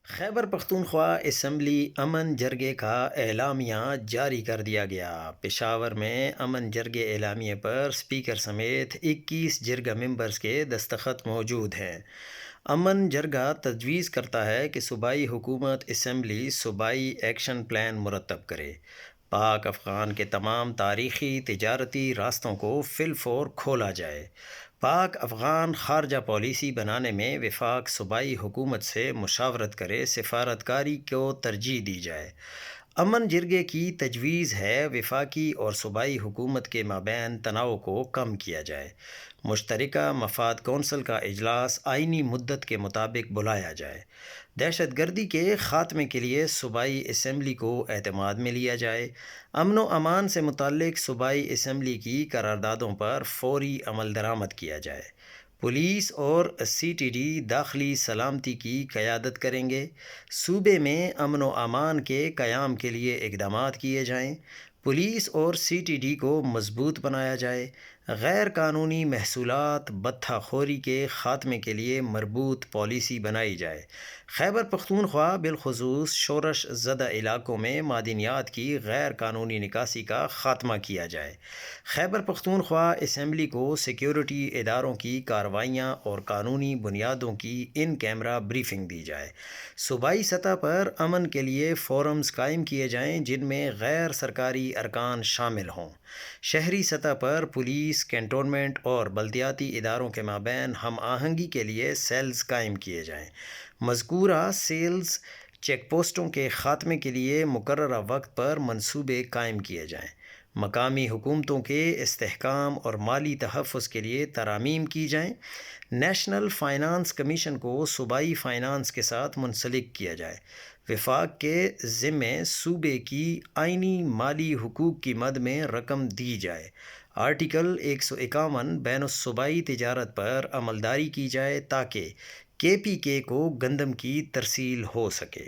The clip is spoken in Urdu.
خیبر پختونخوا اسمبلی امن جرگے کا اعلامیہ جاری کر دیا گیا۔ پشاور میں امن جرگے اعلامیے پر اسپیکر سمیت 21 جرگہ ممبرز کے دستخط موجود ہیں۔ امن جرگہ تجویز کرتا ہے کہ صوبائی حکومت اسمبلی صوبائی ایکشن پلان مرتب کرے۔ پاک افغان کے تمام تاریخی تجارتی راستوں کو فی الفور کھولا جائے۔ پاک افغان خارجہ پالیسی بنانے میں وفاق صوبائی حکومت سے مشاورت کرے، سفارتکاری کو ترجیح دی جائے۔ امن جرگے کی تجویز ہے وفاقی اور صوبائی حکومت کے مابین تناؤ کو کم کیا جائے۔ مشترکہ مفاد کونسل کا اجلاس آئینی مدت کے مطابق بلایا جائے۔ دہشت گردی کے خاتمے کے لیے صوبائی اسمبلی کو اعتماد میں لیا جائے۔ امن و امان سے متعلق صوبائی اسمبلی کی قراردادوں پر فوری عمل درآمد کیا جائے۔ پولیس اور سی ٹی ڈی داخلی سلامتی کی قیادت کریں گے۔ صوبے میں امن و امان کے قیام کے لیے اقدامات کیے جائیں۔ پولیس اور سی ٹی ڈی کو مضبوط بنایا جائے۔ غیر قانونی محصولات بتہ خوری کے خاتمے کے لیے مربوط پالیسی بنائی جائے۔ خیبر پختونخوا بالخصوص شورش زدہ علاقوں میں معدنیات کی غیر قانونی نکاسی کا خاتمہ کیا جائے۔ خیبر پختونخوا اسمبلی کو سیکیورٹی اداروں کی کارروائیاں اور قانونی بنیادوں کی ان کیمرہ بریفنگ دی جائے۔ صوبائی سطح پر امن کے لیے فورمز قائم کیے جائیں جن میں غیر سرکاری ارکان شامل ہوں۔ شہری سطح پر پولیس، کنٹونمنٹ اور بلدیاتی اداروں کے مابین ہم آہنگی کے لیے سیلز قائم کیے جائیں۔ مذکورہ سیلز چیک پوسٹوں کے خاتمے کے لیے مقررہ وقت پر منصوبے قائم کیے جائیں۔ مقامی حکومتوں کے استحکام اور مالی تحفظ کے لیے ترامیم کی جائیں۔ نیشنل فائنانس کمیشن کو صوبائی فائنانس کے ساتھ منسلک کیا جائے۔ وفاق کے ذمے صوبے کی آئینی مالی حقوق کی مد میں رقم دی جائے۔ آرٹیکل 151 بین الصوبائی تجارت پر عملداری کی جائے تاکہ کے پی کے کو گندم کی ترسیل ہو سکے۔